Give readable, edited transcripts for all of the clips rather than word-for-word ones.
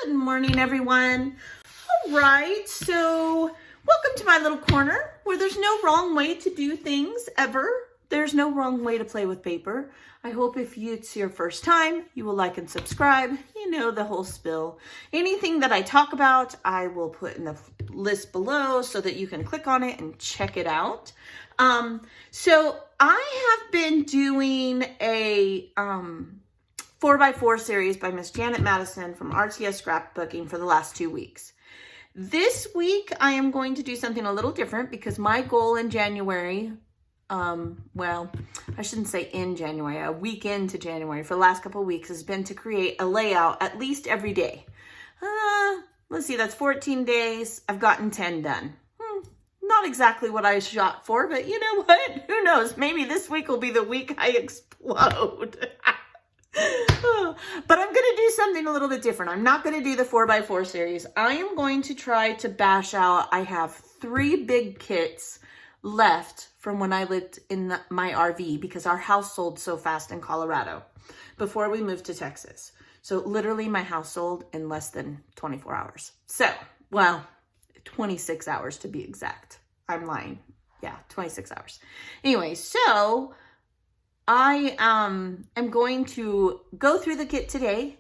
Good morning, everyone. All right, so welcome to my little corner where there's no wrong way to do things ever. There's no wrong way to play with paper. I hope if it's your first time, you will like and subscribe. You know the whole spill. Anything that I talk about, I will put in the list below so that you can click on it and check it out. So I have been doing a 4x4 series by Miss Janet Madison from RTS Scrapbooking for the last 2 weeks. This week, I am going to do something a little different because my goal in January, well, I shouldn't say in January, a week into January for the last couple of weeks has been to create a layout at least every day. Let's see, that's 14 days. I've gotten 10 done. Not exactly what I shot for, but you know what? Who knows? Maybe this week will be the week I explode. But I'm going to do something a little bit different. I'm not going to do the 4x4 series. I am going to try to bash out. I have 3 big kits left from when I lived in my RV because our house sold so fast in Colorado before we moved to Texas. So literally my house sold in less than 24 hours. So, well, 26 hours to be exact. I'm lying. Yeah, 26 hours. Anyway, so I am going to go through the kit today,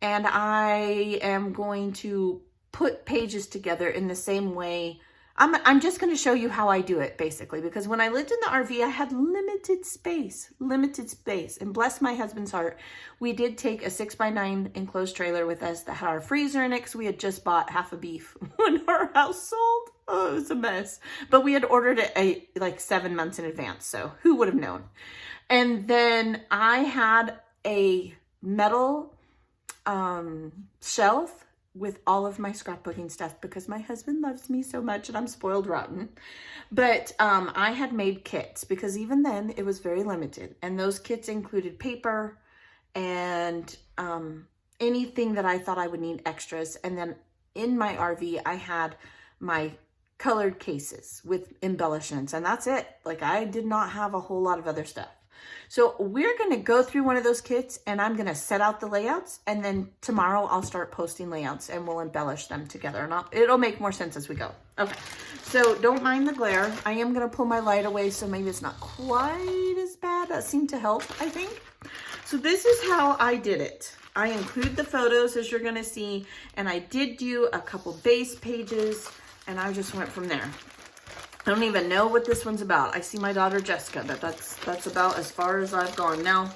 and I am going to put pages together in the same way. I'm just going to show you how I do it, basically, because when I lived in the RV, I had limited space, and bless my husband's heart, we did take a 6x9 enclosed trailer with us that had our freezer in it because we had just bought half a beef when our house sold. Oh, it was a mess, but we had ordered it like 7 months in advance, so who would have known? And then I had a metal shelf with all of my scrapbooking stuff because my husband loves me so much and I'm spoiled rotten. But I had made kits because even then it was very limited. And those kits included paper and anything that I thought I would need extras. And then in my RV, I had my colored cases with embellishments, and that's it. Like, I did not have a whole lot of other stuff. So we're going to go through one of those kits and I'm going to set out the layouts, and then tomorrow I'll start posting layouts and we'll embellish them together, and it'll make more sense as we go. Okay, so don't mind the glare. I am going to pull my light away so maybe it's not quite as bad. That seemed to help, I think. So this is how I did it. I include the photos as you're going to see, and I did do a couple base pages, and I just went from there. I don't even know what this one's about. I see my daughter Jessica, but that's about as far as I've gone. Now,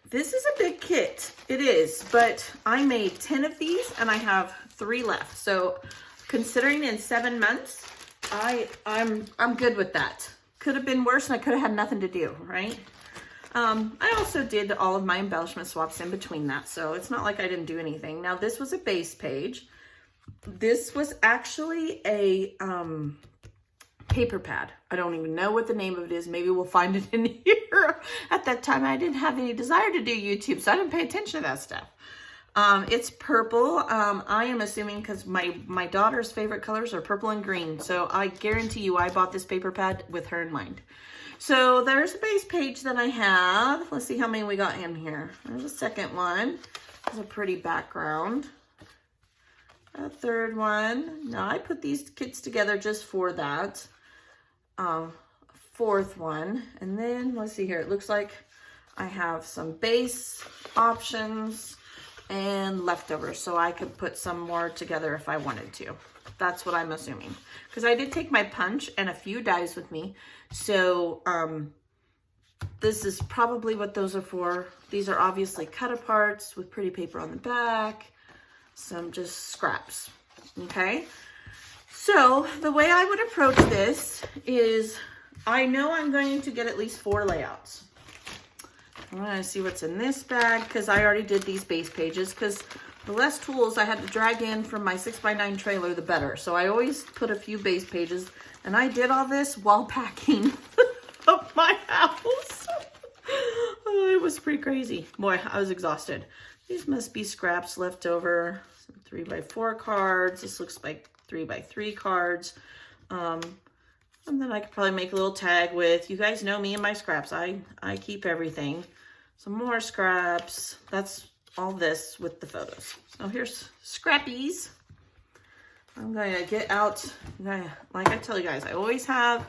this is a big kit. It is, but I made 10 of these and I have 3 left. So considering in 7 months, I'm good with that. Could have been worse and I could have had nothing to do, right? I also did all of my embellishment swaps in between that, so it's not like I didn't do anything. Now, this was a base page. This was actually a paper pad. I don't even know what the name of it is. Maybe we'll find it in here. At that time, I didn't have any desire to do YouTube, so I didn't pay attention to that stuff. It's purple. I am assuming because my daughter's favorite colors are purple and green, so I guarantee you I bought this paper pad with her in mind. So there's a base page that I have. Let's see how many we got in here. There's a second one. There's a pretty background. A third one. Now I put these kits together just for that. Fourth one, and then let's see here. It looks like I have some base options and leftovers, so I could put some more together if I wanted to. That's what I'm assuming, because I did take my punch and a few dies with me. So this is probably what those are for. These are obviously cut aparts with pretty paper on the back. Some just scraps. Okay. So the way I would approach this is I know I'm going to get at least 4 layouts. I'm going to see what's in this bag because I already did these base pages, because the less tools I had to drag in from my 6x9 trailer, the better. So I always put a few base pages, and I did all this while packing up my house. Oh, it was pretty crazy. Boy, I was exhausted. These must be scraps left over. Some 3x4 cards. This looks like 3x3 cards. And then I could probably make a little tag with, you guys know me and my scraps. I keep everything. Some more scraps. That's all this with the photos. So here's Scrappies. I'm going to get out, like I tell you guys, I always have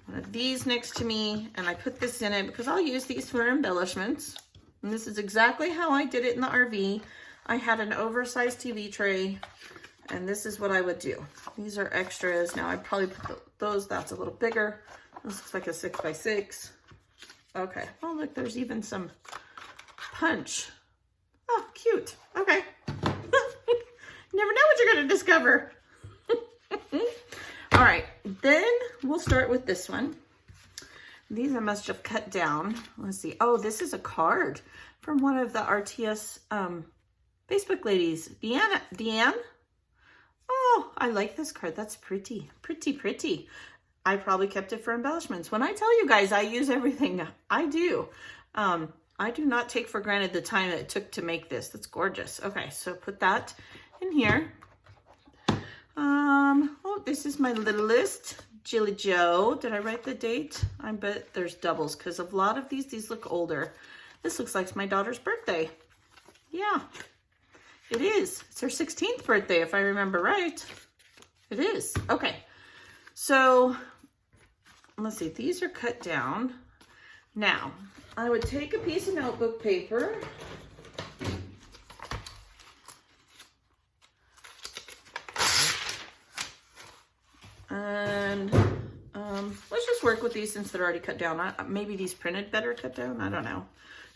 one of these next to me, and I put this in it because I'll use these for embellishments. And this is exactly how I did it in the RV. I had an oversized TV tray, and this is what I would do. These are extras. Now I'd probably put those, that's a little bigger. This looks like a 6x6. Okay, oh look, there's even some punch. Oh, cute, okay. You never know what you're gonna discover. All right, then we'll start with this one. These I must have cut down. Let's see. Oh, this is a card from one of the RTS Facebook ladies. Deanne? Oh, I like this card. That's pretty, pretty, pretty. I probably kept it for embellishments. When I tell you guys I use everything, I do. I do not take for granted the time it took to make this. That's gorgeous. Okay, so put that in here. Oh, this is my littlest, Jilly Joe. Did I write the date? I bet there's doubles because of a lot of these look older. This looks like my daughter's birthday. Yeah, it is. It's her 16th birthday, if I remember right. It is. Okay, so let's see. These are cut down. Now, I would take a piece of notebook paper. And let's just work with these since they're already cut down. Maybe these printed better cut down, I don't know.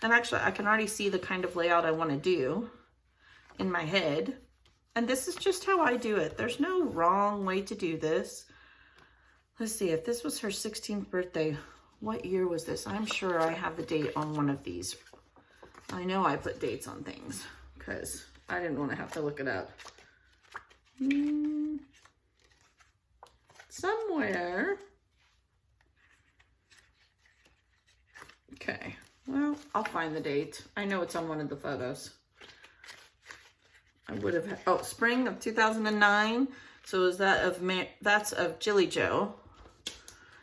And actually, I can already see the kind of layout I want to do in my head. And this is just how I do it. There's no wrong way to do this. Let's see, if this was her 16th birthday, what year was this? I'm sure I have the date on one of these. I know I put dates on things because I didn't want to have to look it up. Somewhere. Okay, well, I'll find the date. I know it's on one of the photos. I would have, oh, spring of 2009. So is that of, that's of Jilly Joe.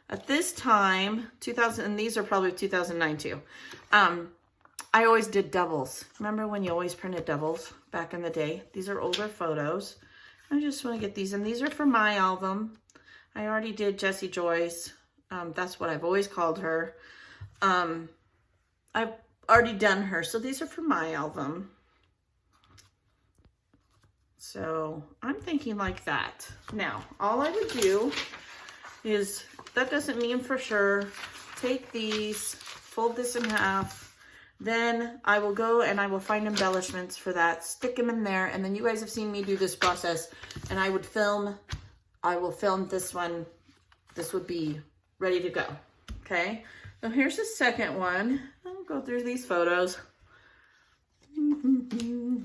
At this time, 2000, and these are probably 2009 too. I always did doubles. Remember when you always printed doubles back in the day? These are older photos. I just want to get these, and these are for my album. I already did Jessie Joyce. That's what I've always called her. I've already done her, so these are for my album. So I'm thinking like that. Now, all I would do is, that doesn't mean for sure, take these, fold this in half, then I will go and I will find embellishments for that, stick them in there, and then you guys have seen me do this process, and I will film this one. This would be ready to go, okay? So here's the second one. I'll go through these photos.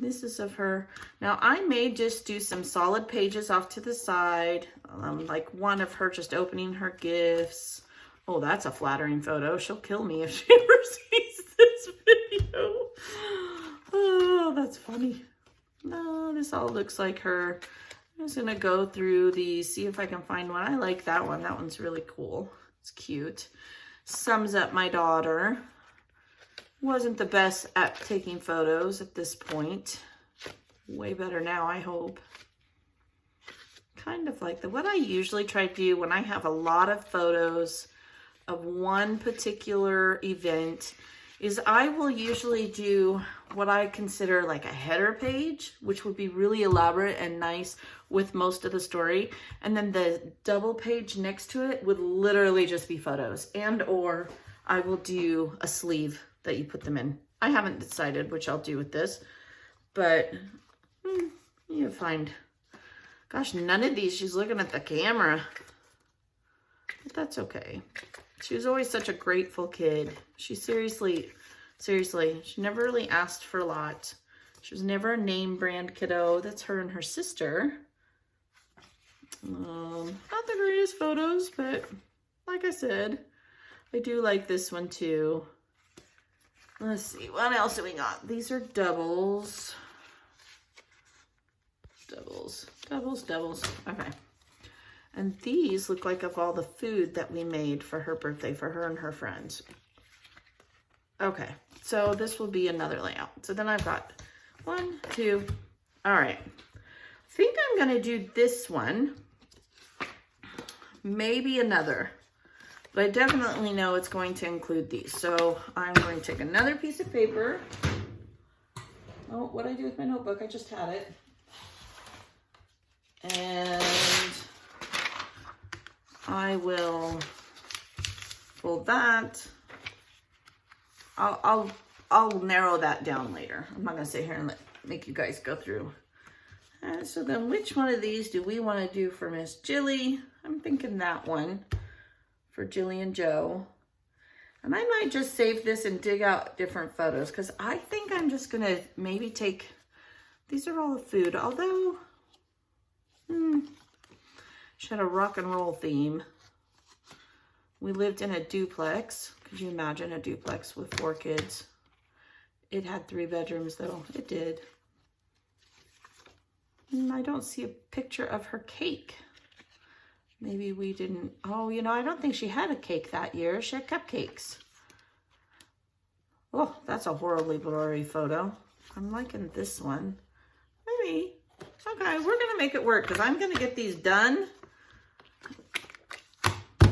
This is of her. Now I may just do some solid pages off to the side, like one of her just opening her gifts. Oh, that's a flattering photo. She'll kill me if she ever sees this video. Oh, that's funny. No, this all looks like her. I'm just gonna go through these, see if I can find one. I like that one. That one's really cool. It's cute. Sums up my daughter. Wasn't the best at taking photos at this point. Way better now, I hope. Kind of like what I usually try to do when I have a lot of photos of one particular event is I will usually do what I consider like a header page, which would be really elaborate and nice with most of the story. And then the double page next to it would literally just be photos, and or I will do a sleeve that you put them in. I haven't decided which I'll do with this, but you find, gosh, none of these, she's looking at the camera, but that's okay. She was always such a grateful kid. She seriously, she never really asked for a lot. She was never a name brand kiddo. That's her and her sister. Not the greatest photos, but like I said, I do like this one too. Let's see, what else do we got? These are doubles. Doubles. Okay. And these look like of all the food that we made for her birthday, for her and her friends. Okay, so this will be another layout. So then I've got 1, 2. All right. I think I'm going to do this one. Maybe another. But I definitely know it's going to include these. So I'm going to take another piece of paper. Oh, what did I do with my notebook? I just had it. And I will fold that. I'll narrow that down later. I'm not going to sit here and make you guys go through. And so then which one of these do we want to do for Miss Jilly? I'm thinking that one for Jilly and Joe. And I might just save this and dig out different photos because I think I'm just going to maybe take, these are all food, although she had a rock and roll theme. We lived in a duplex. Could you imagine a duplex with 4 kids? It had 3 bedrooms though. It did. I don't see a picture of her cake. Maybe we didn't. Oh, you know, I don't think she had a cake that year. She had cupcakes. Oh, that's a horribly blurry photo. I'm liking this one. Maybe. Okay, we're going to make it work because I'm going to get these done.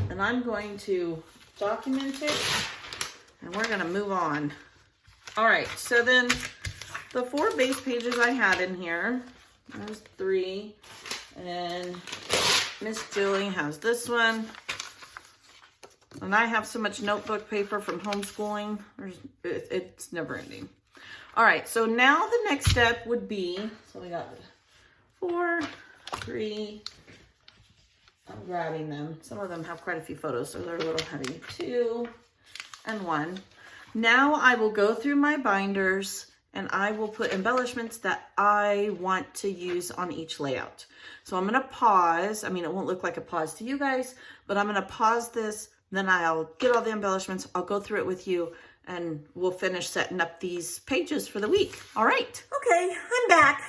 And I'm going to document it. And we're going to move on. All right, so then the 4 base pages I had in here. There's 3. And Miss Julie has this one. And I have so much notebook paper from homeschooling. It's never ending. All right, so now the next step would be, so we got 4, 3. I'm grabbing them. Some of them have quite a few photos, so they're a little heavy. 2 and 1. Now I will go through my binders and I will put embellishments that I want to use on each layout. So I'm gonna pause. I mean, it won't look like a pause to you guys, but I'm gonna pause this, then I'll get all the embellishments, I'll go through it with you, and we'll finish setting up these pages for the week. All right. Okay, I'm back.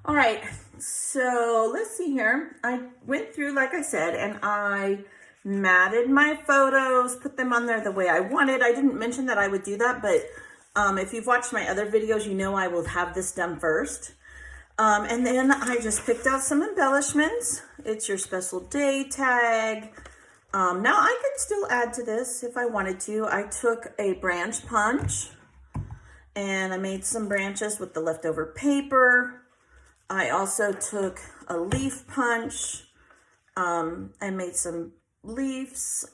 All right, so let's see here. I went through, like I said, and I matted my photos, put them on there the way I wanted. I didn't mention that I would do that, but if you've watched my other videos, you know I will have this done first. And then I just picked out some embellishments. It's your special day tag. Now I could still add to this if I wanted to. I took a branch punch and I made some branches with the leftover paper. I also took a leaf punch and made some leaves.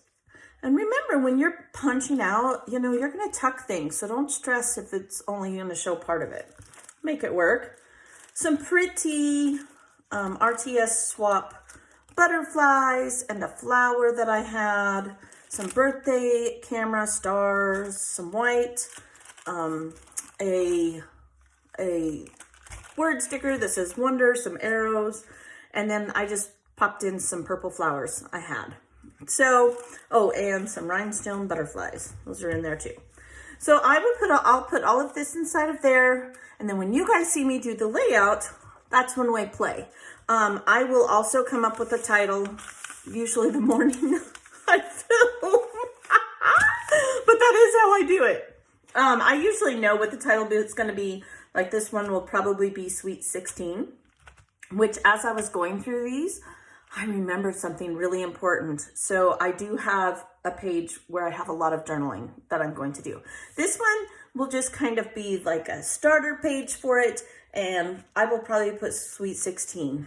And remember, when you're punching out, you know, you're going to tuck things. So don't stress if it's only going to show part of it. Make it work. Some pretty RTS swap butterflies and a flower that I had. Some birthday camera stars, some white, a word sticker that says wonder, some arrows, and then I just popped in some purple flowers I had. So, oh, and some rhinestone butterflies. Those are in there too. So I'll put all of this inside of there. And then when you guys see me do the layout, that's when we play. I will also come up with a title, usually the morning I film. But that is how I do it. I usually know what the title is going to be. Like this one will probably be Sweet 16, which as I was going through these, I remembered something really important. So I do have a page where I have a lot of journaling that I'm going to do. This one will just kind of be like a starter page for it. And I will probably put Sweet 16.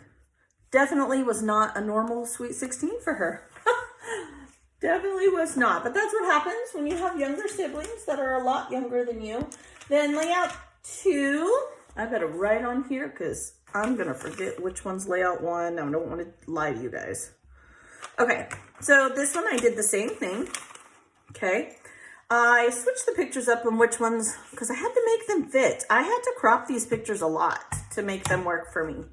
Definitely was not a normal Sweet 16 for her. Definitely was not. But that's what happens when you have younger siblings that are a lot younger than you. Then layout 2. I better write on here because I'm going to forget which one's layout 1. I don't want to lie to you guys. Okay, so this one I did the same thing. Okay, I switched the pictures up on which ones, because I had to make them fit. I had to crop these pictures a lot to make them work for me.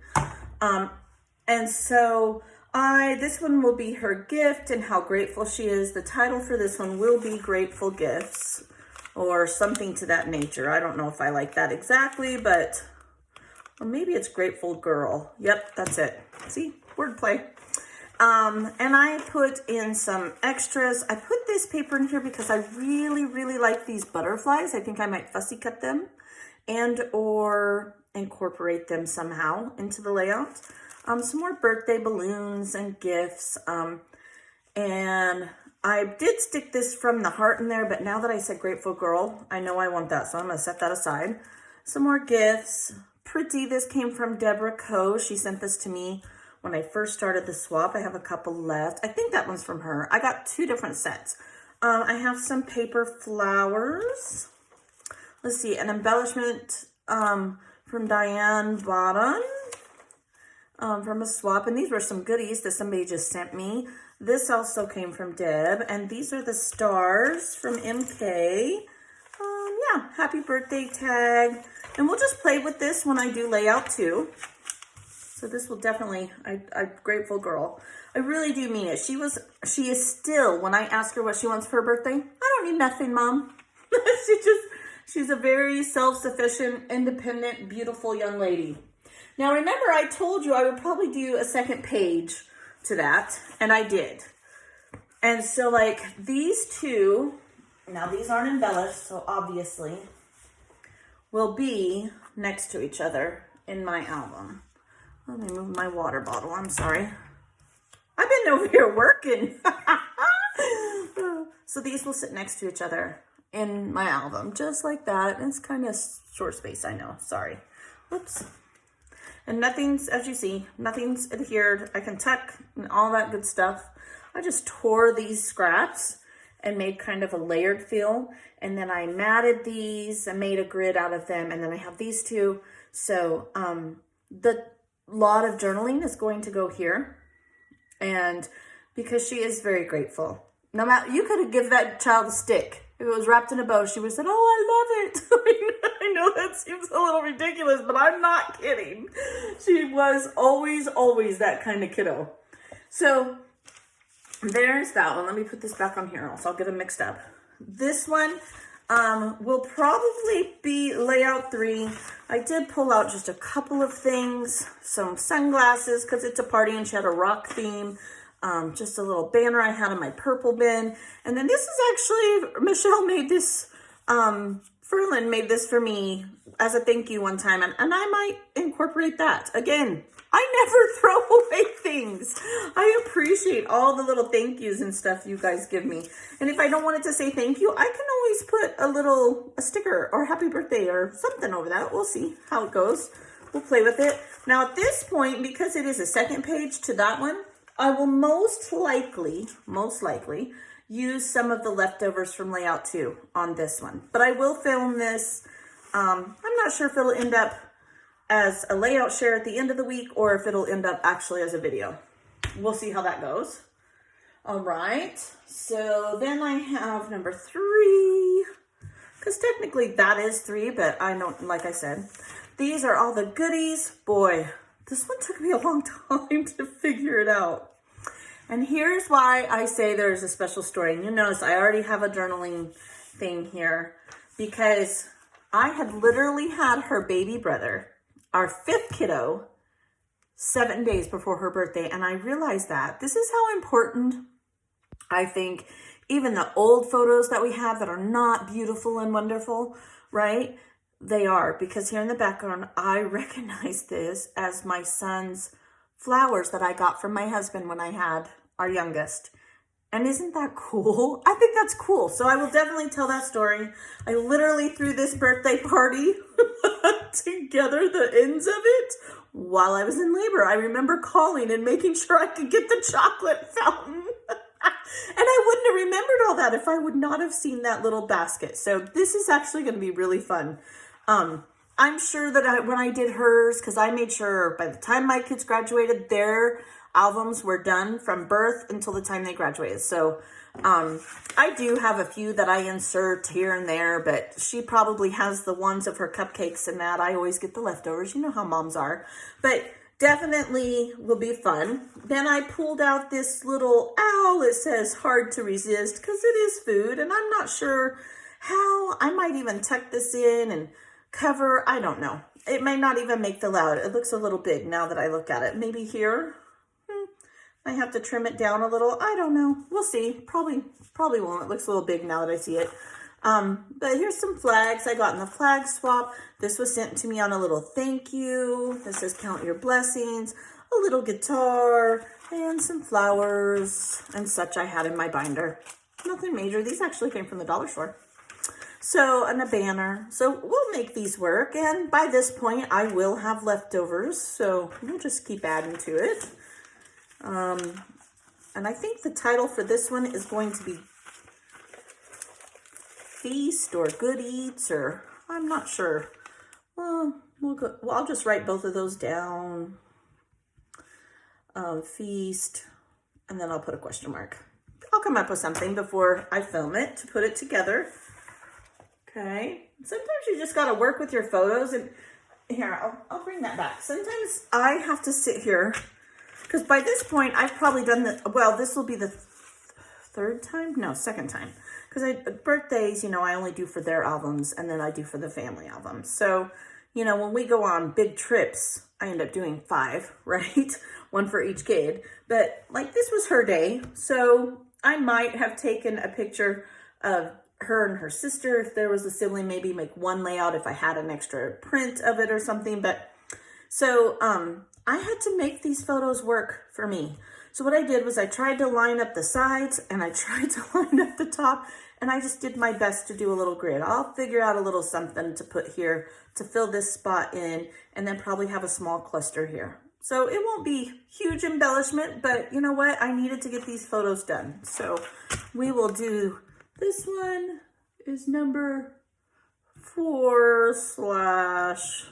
And so this one will be her gift and how grateful she is. The title for this one will be Grateful Gifts or something to that nature. I don't know if I like that exactly, but or maybe it's Grateful Girl. Yep, that's it. See, wordplay. And I put in some extras. I put this paper in here because I really, really like these butterflies. I think I might fussy cut them. and or incorporate them somehow into the layout. Some more birthday balloons and gifts. And I did stick this from the heart in there, but now that I said grateful girl, I know I want that, so I'm gonna set that aside. Some more gifts. Pretty, this came from Deborah Coe. She sent this to me when I first started the swap. I have a couple left. I think that one's from her. I got 2 different sets. I have some paper flowers. Let's see, an embellishment from Diane Bottom from a swap. And these were some goodies that somebody just sent me. This also came from Deb. And these are the stars from MK. Yeah, happy birthday tag. And we'll just play with this when I do layout too. So this will definitely, I'm grateful girl. I really do mean it. She is still, when I ask her what she wants for her birthday, I don't need nothing, Mom. She's a very self-sufficient, independent, beautiful young lady. Now remember, I told you I would probably do a second page to that, and I did. And so like these 2, now these aren't embellished, so obviously, will be next to each other in my album. Let me move my water bottle, I'm sorry. I've been over here working. So these will sit next to each other in my album, just like that. It's kind of short space, I know, sorry. Whoops. And nothing's, as you see, nothing's adhered. I can tuck and all that good stuff. I just tore these scraps and made kind of a layered feel. And then I matted these and made a grid out of them. And then I have these 2. So the lot of journaling is going to go here. And because she is very grateful. No matter, you could have given that child a stick. If it was wrapped in a bow, she would have said, oh, I love it. I know that seems a little ridiculous, but I'm not kidding. She was always that kind of kiddo. So there's that one. Let me put this back on here, else I'll get them mixed up. This one will probably be layout 3. I did pull out just a couple of things, some sunglasses, because it's a party and she had a rock theme. Just a little banner I had in my purple bin. And then this is actually, Michelle made this, Ferlin made this for me as a thank you one time. And I might incorporate that. Again, I never throw away things. I appreciate all the little thank yous and stuff you guys give me. And if I don't want it to say thank you, I can always put a sticker or happy birthday or something over that. We'll see how it goes. We'll play with it. Now at this point, because it is a second page to that one, I will most likely use some of the leftovers from layout 2 on this one. But I will film this. I'm not sure if it'll end up as a layout share at the end of the week or if it'll end up actually as a video. We'll see how that goes. All right. So then I have number 3, because technically that is 3, but I don't, like I said, these are all the goodies. Boy, this one took me a long time to figure it out. And here's why I say there's a special story. And you notice I already have a journaling thing here because I had literally had her baby brother, our 5th kiddo, 7 days before her birthday. And I realized that this is how important I think even the old photos that we have that are not beautiful and wonderful, right? They are, because here in the background, I recognize this as my son's flowers that I got from my husband when I had our youngest. And isn't that cool? I think that's cool. So I will definitely tell that story. I literally threw this birthday party together, the ends of it, while I was in labor. I remember calling and making sure I could get the chocolate fountain. And I wouldn't have remembered all that if I would not have seen that little basket. So this is actually going to be really fun. I'm sure that when I did hers, because I made sure by the time my kids graduated, their albums were done from birth until the time they graduated. So I do have a few that I insert here and there, but she probably has the ones of her cupcakes and that. I always get the leftovers. You know how moms are. But definitely will be fun. Then I pulled out this little owl. It says hard to resist because it is food. And I'm not sure how. I might even tuck this in and cover. I don't know. It may not even make the layout. It looks a little big now that I look at it. Maybe here. I have to trim it down a little. I don't know. We'll see. Probably won't. It looks a little big now that I see it. But here's some flags I got in the flag swap. This was sent to me on a little thank you. This says count your blessings, a little guitar, and some flowers and such I had in my binder. Nothing major. These actually came from the dollar store. So, and a banner. So we'll make these work. And by this point, I will have leftovers. So we'll just keep adding to it. And I think the title for this one is going to be Feast or Good Eats, or I'm not sure. Well, I'll just write both of those down. Feast, and then I'll put a question mark. I'll come up with something before I film it to put it together. Okay. Sometimes you just got to work with your photos, and here, I'll bring that back. Sometimes I have to sit here because by this point I've probably done this will be the second time. Because birthdays, I only do for their albums, and then I do for the family albums. So, when we go on big trips, I end up doing 5, right? 1 for each kid. But like this was her day, so I might have taken a picture of her and her sister. If there was a sibling, maybe make one layout if I had an extra print of it or something. But so I had to make these photos work for me. So what I did was I tried to line up the sides and I tried to line up the top, and I just did my best to do a little grid. I'll figure out a little something to put here to fill this spot in, and then probably have a small cluster here. So it won't be huge embellishment, but you know what? I needed to get these photos done. So we will do, this one is number 4/5.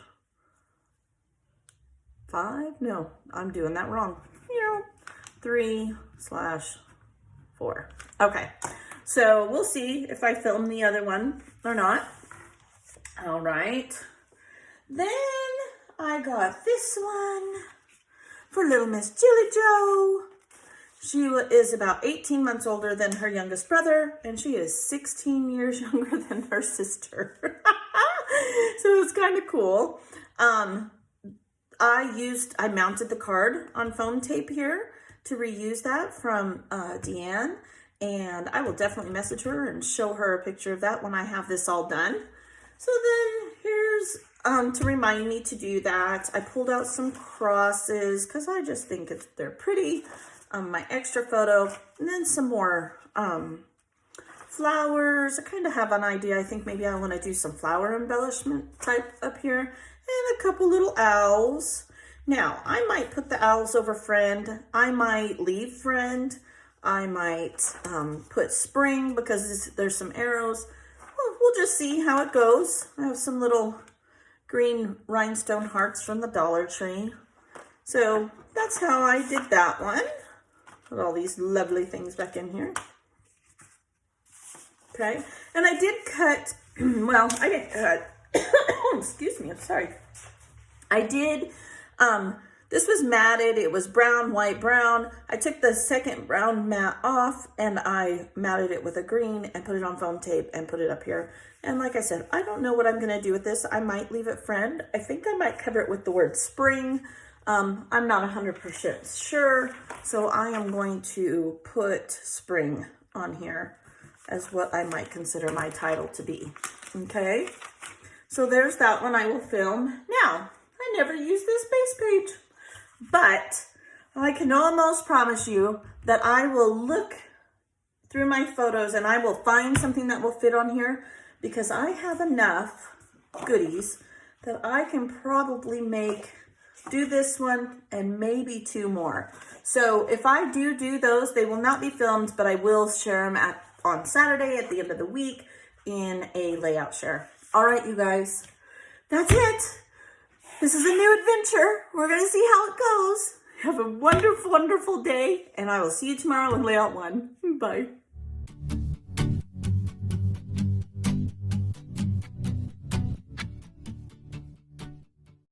No, I'm doing that wrong. 3/4. Okay, so we'll see if I film the other one or not. All right, then I got this one for little Miss Julie Joe. She is about 18 months older than her youngest brother, and she is 16 years younger than her sister. So it's kind of cool. I mounted the card on foam tape here to reuse that from Deanne, and I will definitely message her and show her a picture of that when I have this all done. So then here's, to remind me to do that, I pulled out some crosses because I just think they're pretty. My extra photo, and then some more flowers. I kind of have an idea. I think maybe I want to do some flower embellishment type up here, and a couple little owls. Now, I might put the owls over friend. I might leave friend. I might put spring because there's some arrows. We'll just see how it goes. I have some little green rhinestone hearts from the Dollar Tree. So that's how I did that one. Put all these lovely things back in here. Okay, and I did cut, well, I didn't cut, excuse me, I'm sorry. I did, this was matted, it was brown, white, brown. I took the second brown mat off and I matted it with a green and put it on foam tape and put it up here. And like I said, I don't know what I'm gonna do with this. I might leave it friend. I think I might cover it with the word spring. I'm not 100% sure, so I am going to put spring on here as what I might consider my title to be, okay? So there's that one I will film. Now, I never use this base page, but I can almost promise you that I will look through my photos and I will find something that will fit on here because I have enough goodies that I can probably do this one and maybe 2 more. So if I do those, they will not be filmed, but I will share them on Saturday at the end of the week in a layout share. All right, you guys, that's it. This is a new adventure. We're gonna see how it goes. Have a wonderful, wonderful day, and I will see you tomorrow in layout 1. Bye.